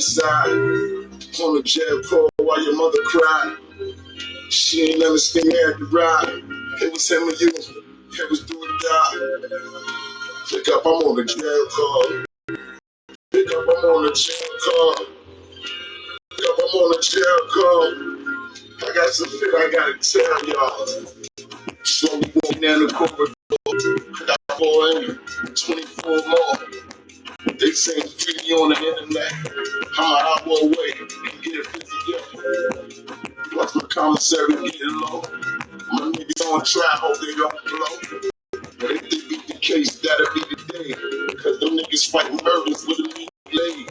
suicide. On the jail call while your mother cried. She ain't understand me had to ride. It was him and you. It was do or die. Pick up, I'm on the jail call. Pick up, I'm on the jail call. Pick up, I'm on the jail call. I got some shit I gotta tell y'all. Slowly walking down the corridor. I got 4 in, 24 more. They saying freely on the internet. I'm an hour away and get it together. Watch my commissary getting low. My niggas on trial, hope they don't blow. But if they beat the case, that'll be the day. Cause them niggas fighting murders with a meat blade.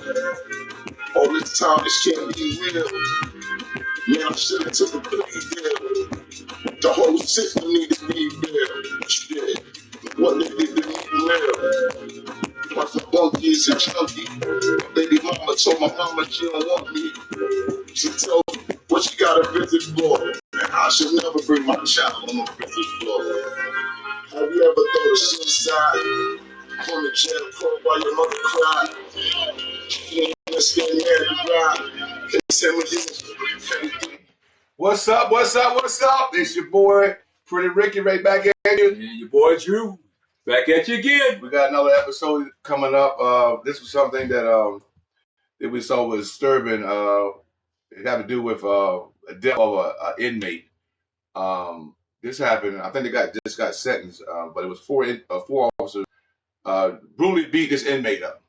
All this time, this can't be real. Man, I should've took a plea deal. The whole system need to be real. Shit, what they did to me real. Watch my bunkie is a junkie. Baby mama told my mama she don't want me. She told me what she got a visit for. And I should never bring my child on the visit floor. Have you ever thought of suicide? On the jail court while your mother cried. You ain't understand me had to ride. It's him and you. What's up? What's up? What's up? It's your boy, Pretty Ricky, right back at you. And your boy Drew, back at you again. We got another episode coming up. This was something that we saw was disturbing. It had to do with a death of an inmate. This happened. I think they just got sentenced, but it was four officers brutally beat this inmate up.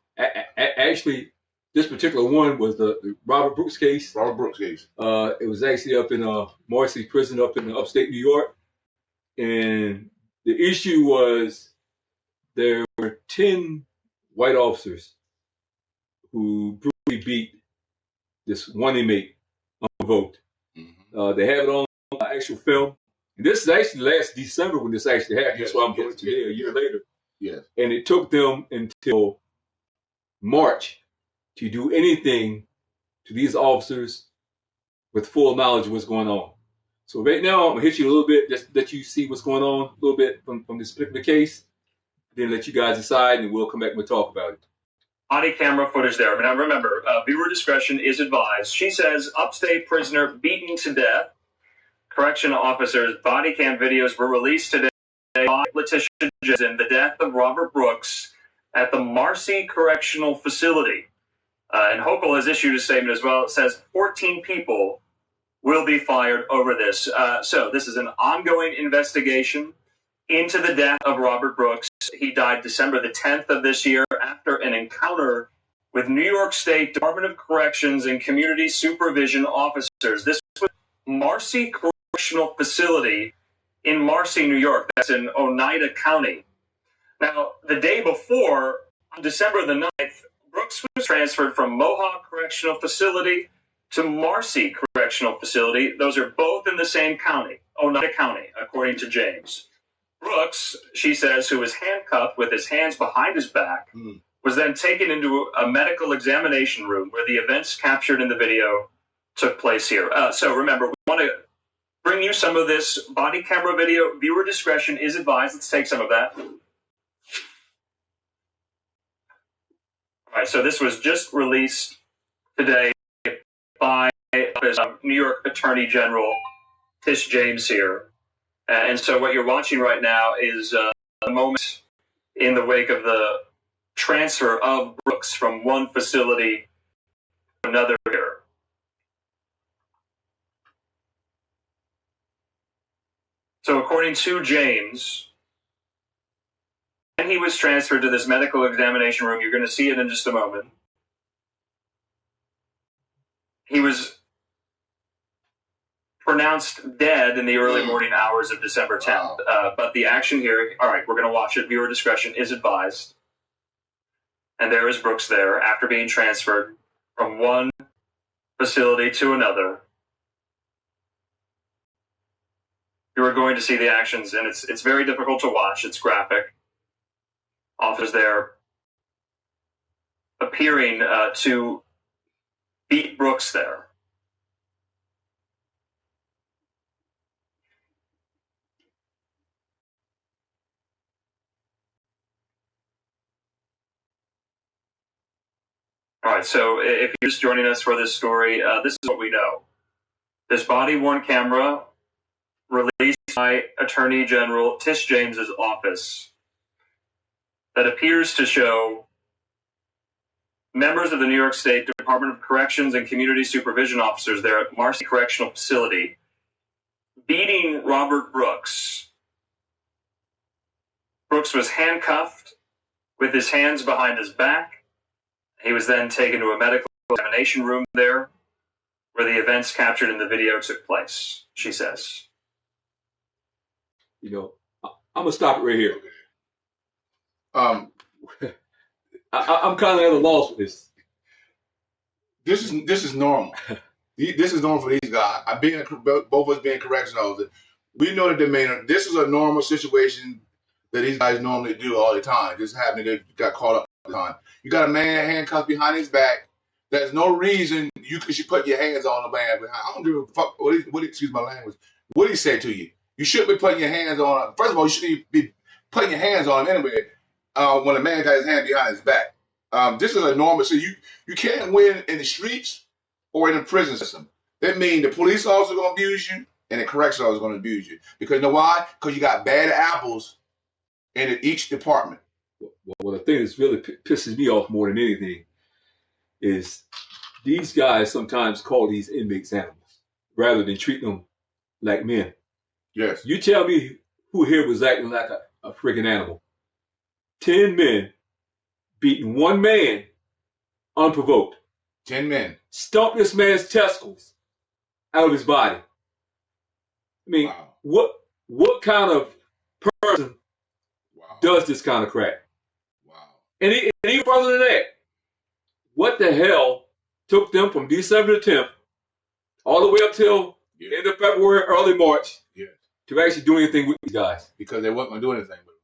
Actually, this particular one was the Robert Brooks case. Robert Brooks case. It was actually up in Marcy Prison up in upstate New York. And the issue was there were 10 white officers who brutally beat this one inmate unprovoked. Mm-hmm. They have it on actual film. And this is actually last December when this actually happened. That's why I'm going today, a year later. Yes. And it took them until March to do anything to these officers with full knowledge of what's going on. So right now, I'm going to hit you a little bit, just let you see what's going on a little bit from this particular case, then let you guys decide, and we'll come back and we'll talk about it. Body camera footage there. Now remember, viewer discretion is advised. She says, upstate prisoner beaten to death. Correction officers' body cam videos were released today by Letitia in the death of Robert Brooks at the Marcy Correctional Facility. And Hochul has issued a statement as well. It says 14 people will be fired over this. So this is an ongoing investigation into the death of Robert Brooks. He died December the 10th of this year after an encounter with New York State Department of Corrections and Community Supervision officers. This was Marcy Correctional Facility in Marcy, New York. That's in Oneida County. Now, the day before, on December the 9th, Brooks was transferred from Mohawk Correctional Facility to Marcy Correctional Facility. Those are both in the same county, Oneida County, according to James. Brooks, she says, who was handcuffed with his hands behind his back, was then taken into a medical examination room where the events captured in the video took place here. So remember, we want to bring you some of this body camera video. Viewer discretion is advised. Let's take some of that. All right, so this was just released today by New York Attorney General Tish James here. And so what you're watching right now is a moment in the wake of the transfer of Brooks from one facility to another here. So according to James, when he was transferred to this medical examination room, you're going to see it in just a moment, he was pronounced dead in the early morning hours of December 10th. But the action here, all right, we're going to watch it. Viewer discretion is advised. And there is Brooks there after being transferred from one facility to another. You are going to see the actions, and it's very difficult to watch. It's graphic. Officers there appearing to beat Brooks there. All right, so if you're just joining us for this story, this is what we know. This body-worn camera released by Attorney General Tish James's office that appears to show members of the New York State Department of Corrections and Community Supervision officers there at Marcy Correctional Facility beating Robert Brooks. Brooks was handcuffed with his hands behind his back. He was then taken to a medical examination room there where the events captured in the video took place, she says. You know, I'm going to stop it right here. I'm kind of at a loss with this. This is normal. This is normal for these guys. Both of us being correctional officers. We know that this is a normal situation that these guys normally do all the time. This happened, they got caught up all the time. You got a man handcuffed behind his back. There's no reason you should put your hands on the man behind. I don't give a fuck excuse my language. What did he say to you? You shouldn't be putting your hands on him. First of all, you shouldn't be putting your hands on him anyway when a man got his hand behind his back. This is a normal, so you can't win in the streets or in the prison system. That means the police officer is going to abuse you and the correctional officer is going to abuse you. Because you know why? Because you got bad apples in each department. Well, the thing that really pisses me off more than anything is these guys sometimes call these inmates animals rather than treat them like men. Yes. You tell me who here was acting like a freaking animal. 10 men beating one man unprovoked. 10 men. Stomped this man's testicles out of his body. I mean, wow. What kind of person does this kind of crap? Wow. And even further than that, what the hell took them from December the 10th all the way up till end of February, early March to actually do anything with these guys? Because they weren't going to do anything with them.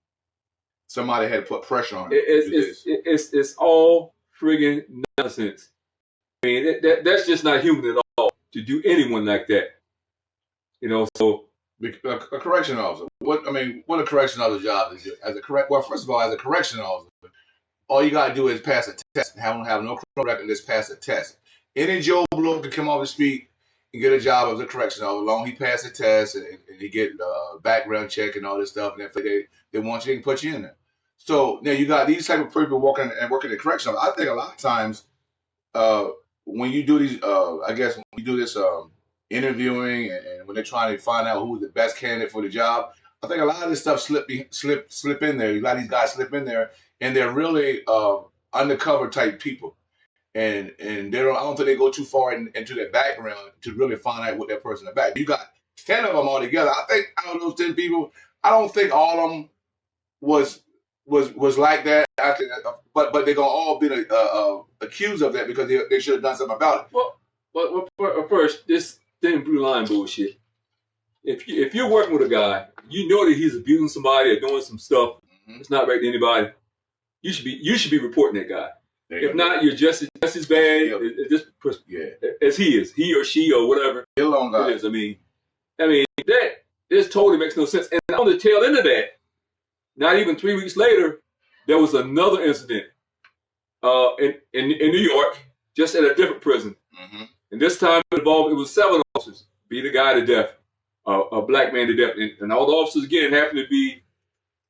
Somebody had to put pressure on them. It's all friggin' nonsense. I mean, that's just not human at all to do anyone like that. You know, so a correction officer. What a correction officer's job is well, first of all, as a correction officer, all you gotta do is pass a test. Have no criminal record, just pass a test. Any Joe Blow can come off the street and get a job as a correction officer, as long as he pass a test and he get a background check and all this stuff, and if they want you, they can put you in there. So now you got these type of people working in correction. I think a lot of times when you do these, I guess when you do this interviewing and when they're trying to find out who's the best candidate for the job, I think a lot of this stuff slip in there. A lot of these guys slip in there, and they're really undercover type people, and I don't think they go too far into their background to really find out what that person is about. You got 10 of them all together. I think out of those 10 people, I don't think all of them was like that. But they're gonna all be accused of that because they should have done something about it. Well, first, this thin blue line bullshit. If you're working with a guy, you know that he's abusing somebody or doing some stuff that's not right to anybody, you should be reporting that guy. If not, you're just as bad as he is, he or she or whatever it is. I mean that this totally makes no sense. And on the tail end of that, not even 3 weeks later, there was another incident in New York, just at a different prison. Mm-hmm. And this time it was 7 officers beat a guy to death, a black man to death, and all the officers again happen to be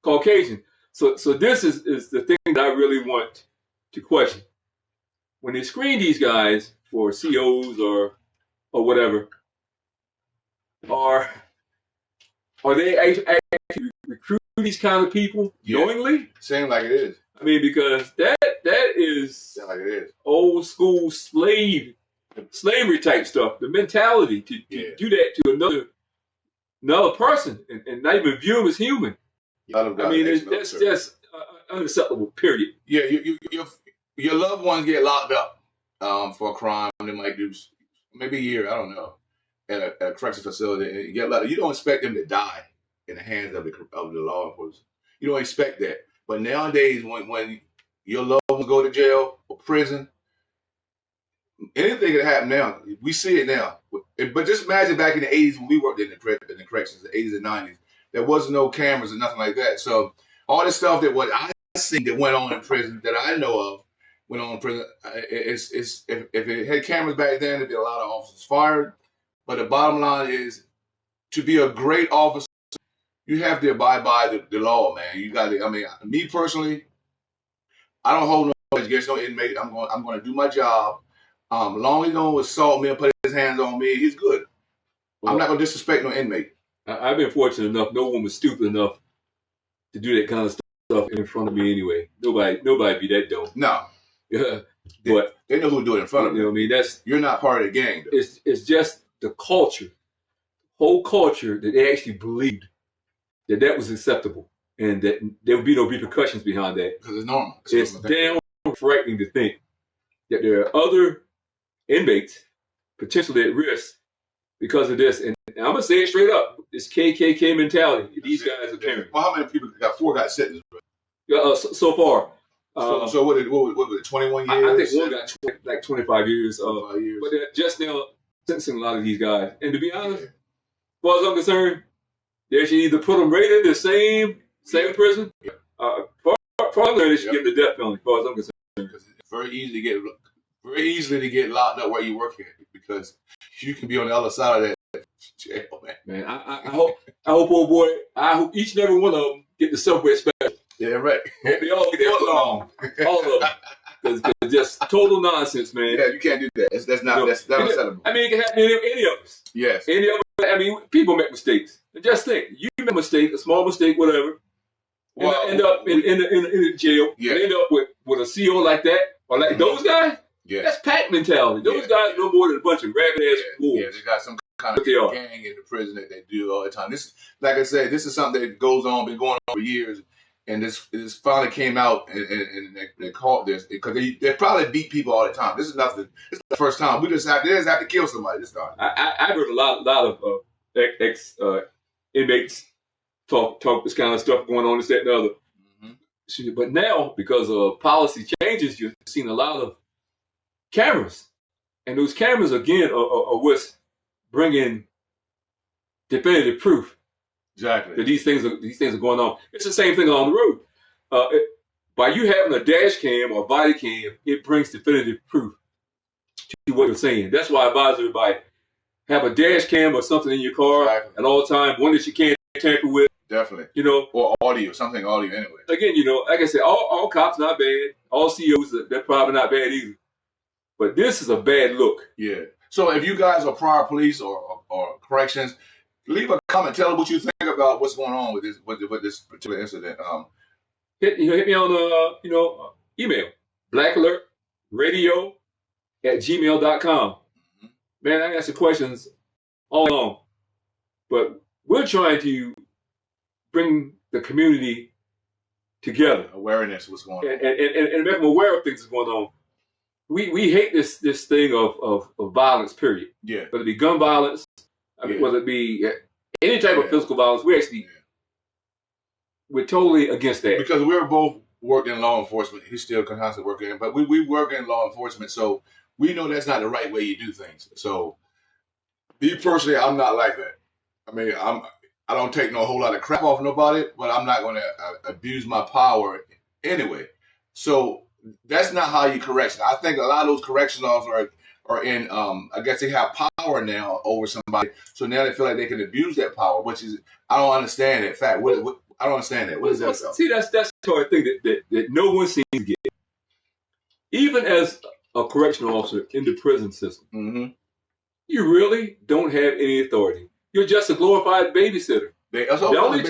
Caucasian. So this is the thing that I really want to question. When they screen these guys for COs or whatever, are they actually recruiting these kind of people knowingly? Seems like it is. I mean, because that is like it is old school slavery type stuff. The mentality to do that to another person and not even view them as human. I mean, that's just unacceptable. Period. Yeah, your loved ones get locked up for a crime. They might do maybe a year. I don't know, at a correctional facility, and you get locked up. You don't expect them to die in the hands of the law enforcement. You don't expect that. But nowadays, when your loved ones go to jail or prison, anything can happen now. We see it now. But just imagine back in the 80s when we worked in the corrections, the 80s and 90s. There was no cameras or nothing like that. So all the stuff that what I seen that went on in prison that I know of, went on in prison. It's if it had cameras back then, there'd be a lot of officers fired. But the bottom line is, to be a great officer, you have to abide by the law, man. You got to. I mean, me personally, I don't hold no grudge against no inmate. I'm going to do my job. Long as he don't assault me and put his hands on me, he's good. Well, I'm not going to disrespect no inmate. I've been fortunate enough. No one was stupid enough to do that kind of stuff in front of me anyway. Nobody be that dumb. No. Yeah. But they know who do it in front of you. You know what I mean? You're not part of the gang, though. It's just the culture, whole culture, that they actually believed that was acceptable and that there would be no repercussions behind that. Because it's normal. It's damn frightening to think that there are other inmates potentially at risk because of this. And I'm going to say it straight up. This KKK mentality these guys are carrying. Well, how many people got sentenced? So far. So what was it, 21 years? I think one got 25 years. 25 years. But they're just now sentencing a lot of these guys. And to be honest, as far as I'm concerned, they should either put them right in the same prison. Farther, they should give them the death penalty, as far as I'm concerned. Because it's very easily to get locked up where you work here, because you can be on the other side of that jail, man. Man, I hope, old boy, I hope each and every one of them get the subway special. Yeah, right. They all get their foot long. All of them. Because it's just total nonsense, man. Yeah, you can't do that. That's not acceptable. I mean, it can happen to any of us. Yes. Any of us. I mean, people make mistakes. And just think, you make a mistake, a small mistake, whatever, and end up in the jail, and end up with a CO like that, or like those guys. Yeah. That's pack mentality. Those guys are no more than a bunch of rabid-ass wolves. Yeah, they got some kind of gang in the prison that they do all the time. This, like I said, this is something that goes on, been going on for years. And this finally came out, and they caught this because they probably beat people all the time. This is nothing. This is the first time. They just have to kill somebody this time. I've heard a lot of ex inmates talk this kind of stuff going on, this, that, and the other. Mm-hmm. But now, because of policy changes, you're seeing a lot of cameras, and those cameras again are what's bringing definitive proof. Exactly. That these things are going on. It's the same thing on the road. By you having a dash cam or body cam, it brings definitive proof to what you're saying. That's why I advise everybody, have a dash cam or something in your car at all times. One that you can't tamper with. Definitely. You know, or audio anyway. Again, you know, like I said, all cops not bad. All COs, they're probably not bad either. But this is a bad look. Yeah. So if you guys are prior police or corrections, leave a comment. Tell us what you think about what's going on with this particular incident. Hit me on email, blackalertradio@gmail.com. Mm-hmm. Man, I answer questions all along, but we're trying to bring the community together, awareness what's going on, and make them aware of things that's going on. We hate this thing of violence. Period. Yeah. Whether it be gun violence. I mean, whether it be any type of physical violence, we're totally against that. Because we're both working in law enforcement. He's still constantly working, but we work in law enforcement, so we know that's not the right way you do things. So, me personally, I'm not like that. I mean, I don't take no whole lot of crap off nobody, but I'm not going to abuse my power anyway. So that's not how you correction. I think a lot of those correction officers are in, I guess they have power now over somebody. So now they feel like they can abuse that power, which is, I don't understand that fact. I don't understand that. What is that? See, that's the sort of thing that no one seems to get. Even as a correctional officer in the prison system, mm-hmm. you really don't have any authority. You're just a glorified babysitter. The only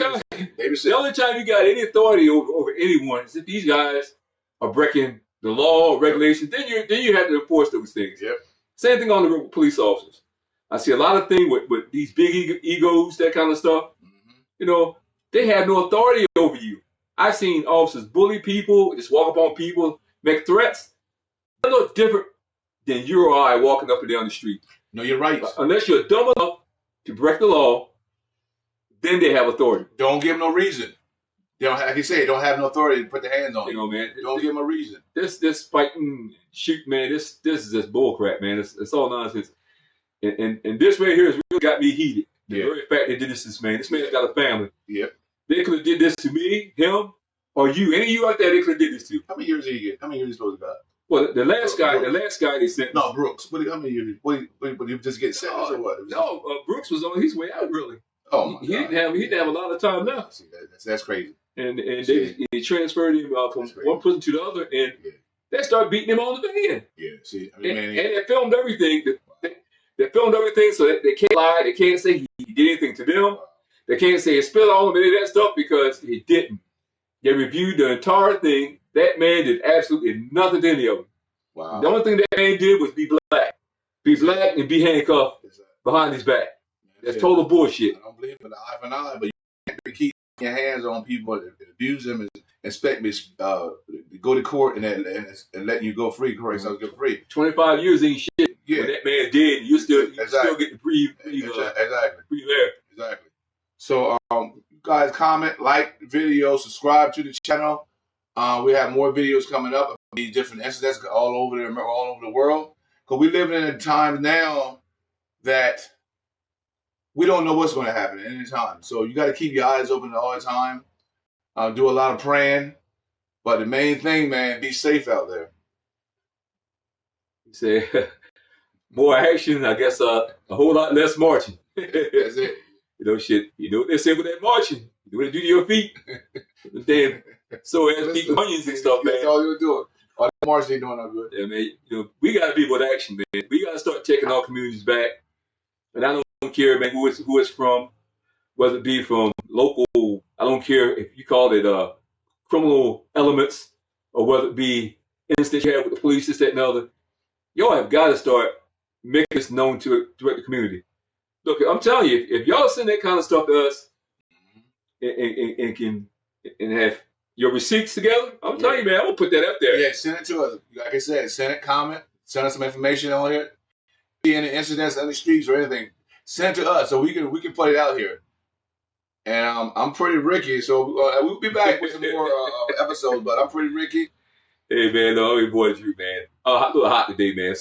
time you got any authority over anyone is if these guys are breaking the law or regulations. Then you have to enforce those things. Yep. Same thing on the road with police officers. I see a lot of things with these big egos, that kind of stuff. Mm-hmm. You know, they have no authority over you. I've seen officers bully people, just walk up on people, make threats. They're no different than you or I walking up and down the street. No, you're right. Unless you're dumb enough to break the law, then they have authority. Don't give them no reason. They don't, like you say, don't have no authority to put their hands on you. You know, man. Don't give them a reason. This fighting, shoot, man. This is just bullcrap, man. It's all nonsense. And this right here has really got me heated. The very fact they did this to this man. This man's got a family. Yep. They could have did this to me, him, or you. Any of you out there, they could have did this to. How many years did he get? How many years are you supposed to got? Well, the last guy they sent. No, Brooks. What do you just get sentenced or what? No, Brooks was on his way out. Really. Oh my he didn't have a lot of time left. See, that's crazy. And they transferred him from one prison to the other, and they started beating him on the van. Yeah. See, I mean, and they filmed everything. They filmed everything, so they can't lie. They can't say he did anything to them. They can't say he spilled all of any of that stuff because he didn't. They reviewed the entire thing. That man did absolutely nothing to any of them. Wow. The only thing that man did was be black and be handcuffed behind his back. That's total bullshit. I don't believe in the eye for an eye, but you can't keep your hands on people and abuse them and expect me to go to court and let you go free. Correct? So get free. 25 years ain't shit. Yeah. When that man did, you still get to breathe exactly. air. Exactly. So you guys comment, like the video, subscribe to the channel. We have more videos coming up of these different incidents all over the world. Because we live in a time now that we don't know what's going to happen at any time. So you got to keep your eyes open all the time. Do a lot of praying. But the main thing, man, be safe out there. You say more action, I guess a whole lot less marching. That's it. Shit. You know what they say with that marching? You know what they do to your feet? Damn. So as people onions and stuff, man. That's all you're doing. All that marching ain't doing no good. Yeah, man. We got to be with action, man. We got to start taking our communities back. And I don't care, man, who it's from, whether it be from local. I don't care if you call it criminal elements or whether it be incidents you have with the police, this, that, and the other. Y'all have got to start making this known to the community. Look, I'm telling you, if y'all send that kind of stuff to us and have your receipts together, I'm telling you, man, I'm gonna put that up there. Yeah, send it to us. Like I said, send it, comment, send us some information on here. Any incidents on the streets or anything, send it to us so we can put it out here. And I'm pretty Ricky, so we'll be back with some more episodes. But I'm pretty Ricky. Hey man, no, boy, you man. A little hot today, man.